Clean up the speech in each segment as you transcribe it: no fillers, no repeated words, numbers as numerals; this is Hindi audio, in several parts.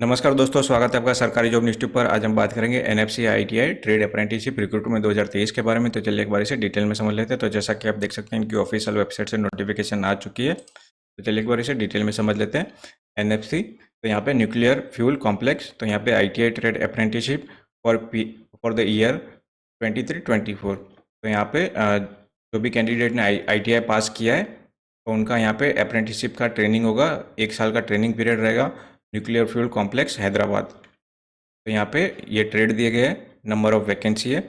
नमस्कार दोस्तों, स्वागत है आपका सरकारी जॉब न्यूज़ ट्यूब पर। आज हम बात करेंगे NFC ITI trade apprenticeship recruitment 2023 के बारे में। तो चलिए एक बार इसे डिटेल में समझ लेते हैं। तो जैसा कि आप देख सकते हैं, इनकी ऑफिशियल वेबसाइट से नोटिफिकेशन आ चुकी है। तो चलिए एक बार इसे डिटेल में समझ लेते हैं। एनएफसी, तो यहाँ पे न्यूक्लियर फ्यूल कॉम्प्लेक्स, तो यहाँ पे ITI trade apprenticeship for the year 23-24। तो यहाँ पे जो भी कैंडिडेट ने आईटीआई पास किया है, तो उनका यहाँ पे अप्रेंटिसशिप का ट्रेनिंग होगा। 1 साल का ट्रेनिंग पीरियड रहेगा। Nuclear fuel complex Hyderabad. तो यहाँ पे ये ट्रेड दिए गए हैं, नंबर ऑफ वैकेंसी है,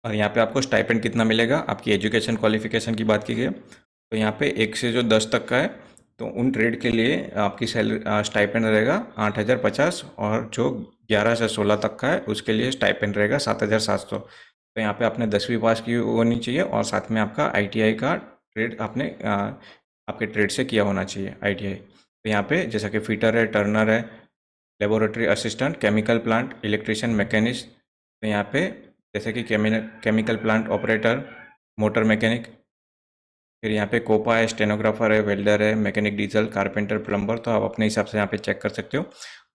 और यहाँ पे आपको स्टाइपेंड कितना मिलेगा। आपकी एजुकेशन क्वालिफिकेशन की बात की गई है, तो यहाँ पे 1 से जो 10 तक का है, तो उन ट्रेड के लिए आपकी सैलरी स्टाइपेंड रहेगा 8,050, और जो 11 से 16 तक का है उसके लिए स्टाइपेंड रहेगा 7,700। तो यहाँ पे आपने 10वीं पास की होनी चाहिए, और साथ में आपका आईटीआई का ट्रेड आपने आपके ट्रेड से किया होना चाहिए आईटीआई। तो यहाँ पे जैसा कि फिटर है, टर्नर है, laboratory assistant, chemical plant, electrician, machinist. तो यहाँ पे जैसे कि chemical plant operator, motor mechanic, फिर यहाँ पे कोपा है, स्टेनोग्राफर है, वेल्डर है, मैकेनिक डीजल, कारपेंटर, प्लम्बर। तो आप अपने हिसाब से यहाँ पे चेक कर सकते हो।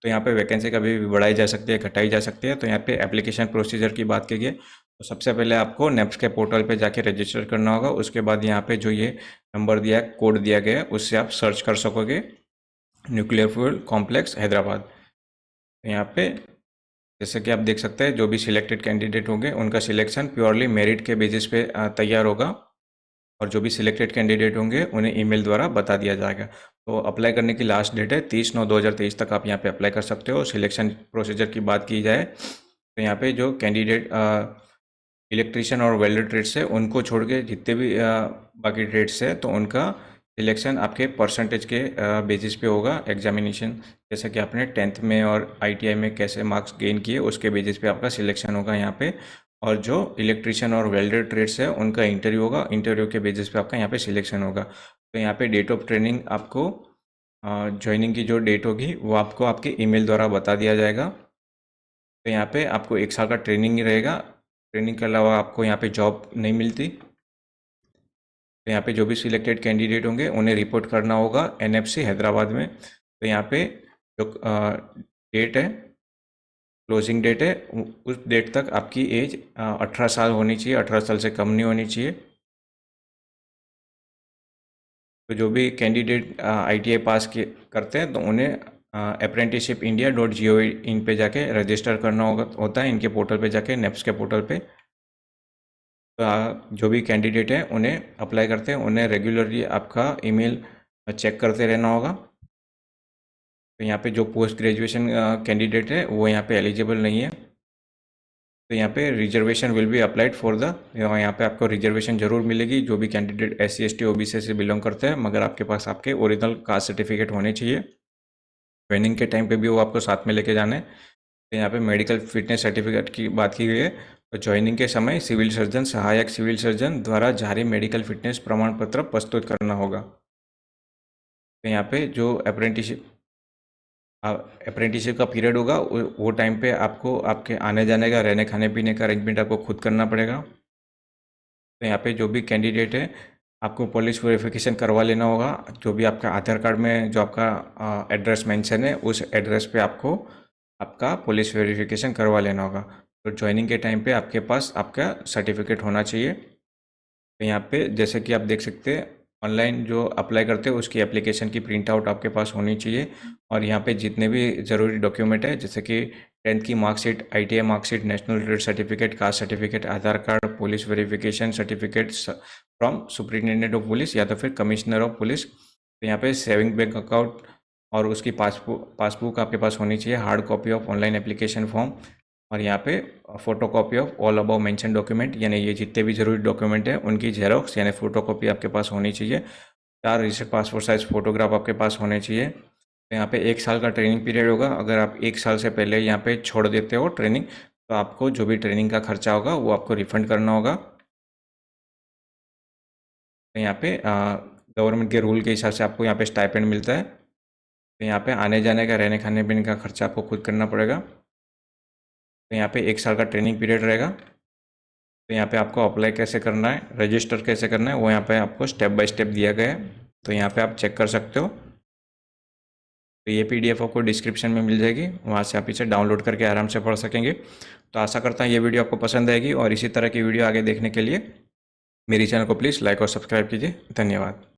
तो यहाँ पे वैकेंसी कभी भी बढ़ाई जा सकती है, घटाई जा सकती है। तो यहाँ पे एप्लीकेशन प्रोसीजर की बात की गई, तो सबसे पहले आपको नेप्स के पोर्टल पे जाके रजिस्टर करना होगा। उसके बाद यहाँ पे जो ये नंबर दिया है, कोड दिया गया है, उससे आप सर्च कर सकोगे न्यूक्लियर फ्यूल कॉम्प्लेक्स हैदराबाद। तो यहाँ पे जैसे कि आप देख सकते हैं, जो भी सिलेक्टेड कैंडिडेट होंगे उनका सिलेक्शन प्योरली मेरिट के बेसिस पे तैयार होगा, और जो भी सिलेक्टेड कैंडिडेट होंगे उन्हें ईमेल द्वारा बता दिया जाएगा। तो अप्लाई करने की लास्ट डेट है 30/9/2023 तक। आप यहाँ पे अप्लाई कर सकते हो। सिलेक्शन प्रोसीजर की बात की जाए, तो यहाँ पे जो कैंडिडेट इलेक्ट्रिशियन और वेल्डर ट्रेड्स है, उनको छोड़ के जितने भी बाकी ट्रेड्स है, तो उनका सिलेक्शन आपके परसेंटेज के बेसिस पे होगा। एग्जामिनेशन जैसे कि आपने 10th में और आईटीआई में कैसे मार्क्स गेन किए, उसके बेसिस पे आपका सिलेक्शन होगा यहाँ पे। और जो इलेक्ट्रिशियन और वेल्डर ट्रेड्स है, उनका इंटरव्यू होगा। इंटरव्यू के बेसिस पे आपका यहाँ पे सिलेक्शन होगा। तो यहाँ पे डेट ऑफ ट्रेनिंग आपको, ज्वाइनिंग की जो डेट होगी वो आपको आपके ईमेल द्वारा बता दिया जाएगा। तो यहाँ पे आपको 1 साल का ट्रेनिंग ही रहेगा। ट्रेनिंग के अलावा आपको यहाँ पे जॉब नहीं मिलती। तो यहाँ पे जो भी सिलेक्टेड कैंडिडेट होंगे उन्हें रिपोर्ट करना होगा एनएफसी हैदराबाद में। तो यहाँ पे जो डेट है, क्लोजिंग डेट है, उस डेट तक आपकी एज 18 साल होनी चाहिए। 18 साल से कम नहीं होनी चाहिए। तो जो भी कैंडिडेट आईटीआई पास करते हैं, तो उन्हें apprenticeshipindia.gov.in पे जाके रजिस्टर करना होता है, इनके पोर्टल पे जाके, नेप्स के पोर्टल पे। तो जो भी कैंडिडेट हैं उन्हें अप्लाई करते हैं, उन्हें रेगुलरली आपका ईमेल चेक करते रहना होगा। तो यहाँ पे जो पोस्ट ग्रेजुएशन कैंडिडेट है वो यहाँ पे एलिजिबल नहीं है। तो यहाँ पे reservation will be applied for the, यहाँ पे आपको रिजर्वेशन जरूर मिलेगी जो भी कैंडिडेट SC ST OBC से बिलोंग करते हैं, मगर आपके पास आपके ओरिजिनल कास्ट सर्टिफिकेट होने चाहिए। ट्रेनिंग के टाइम पे भी वो आपको साथ में लेके जाना है। तो यहाँ पे मेडिकल फिटनेस सर्टिफिकेट की बात की गई है। तो ज्वाइनिंग के समय सिविल सर्जन, सहायक सिविल सर्जन द्वारा जारी मेडिकल फिटनेस प्रमाण पत्र प्रस्तुत करना होगा। तो यहाँ पे जो अप्रेंटिसशिप का पीरियड होगा, वो टाइम पे आपको आपके आने जाने का, रहने खाने पीने का अरेंजमेंट आपको खुद करना पड़ेगा। तो यहाँ पे जो भी कैंडिडेट है, आपको पुलिस वेरिफिकेशन करवा लेना होगा। जो भी आपका आधार कार्ड में जो आपका एड्रेस मेंशन है, उस एड्रेस पे आपको आपका पुलिस वेरिफिकेशन करवा लेना होगा। तो ज्वाइनिंग के टाइम पे आपके पास आपका सर्टिफिकेट होना चाहिए। तो यहाँ पे जैसे कि आप देख सकते हैं, ऑनलाइन जो अप्लाई करते हो उसकी एप्लीकेशन की प्रिंट आउट आपके पास होनी चाहिए। और यहाँ पे जितने भी ज़रूरी डॉक्यूमेंट है, जैसे कि 10th की marksheet, ITI marksheet, national trade certificate, caste certificate, Aadhaar card, police verification certificate from superintendent of police या तो फिर कमिश्नर ऑफ पुलिस। तो यहाँ पे सेविंग बैंक अकाउंट और उसकी पासबुक आपके पास होनी चाहिए, hard copy of online application form. और यहाँ पे photocopy of all above mention document, यानी ये जितने भी जरूरी डॉक्यूमेंट हैं उनकी जेरोक्स यानी फोटोकॉपी आपके पास होनी चाहिए। 4 रिसेंट पासपोर्ट साइज फोटोग्राफ आपके पास होने चाहिए। तो यहाँ पे 1 साल का ट्रेनिंग पीरियड होगा। अगर आप 1 साल से पहले यहाँ पे छोड़ देते हो ट्रेनिंग, तो आपको जो भी ट्रेनिंग का खर्चा होगा वो आपको रिफंड करना होगा। तो यहाँ पे गवर्नमेंट के रूल के हिसाब से आपको यहाँ पे स्टाइपेंड मिलता है। तो यहाँ पे आने जाने का, रहने खाने पीने का खर्चा आपको खुद करना पड़ेगा। तो यहाँ पे 1 साल का ट्रेनिंग पीरियड रहेगा। तो यहाँ पे आपको अप्लाई कैसे करना है, रजिस्टर कैसे करना है, वो यहाँ पे आपको स्टेप बाय स्टेप दिया गया है। तो यहाँ पे आप चेक कर सकते हो। तो ये PDF आपको डिस्क्रिप्शन में मिल जाएगी, वहाँ से आप इसे डाउनलोड करके आराम से पढ़ सकेंगे। तो आशा करता हूँ ये वीडियो आपको पसंद आएगी, और इसी तरह की वीडियो आगे देखने के लिए मेरी चैनल को प्लीज़ लाइक और सब्सक्राइब कीजिए। धन्यवाद।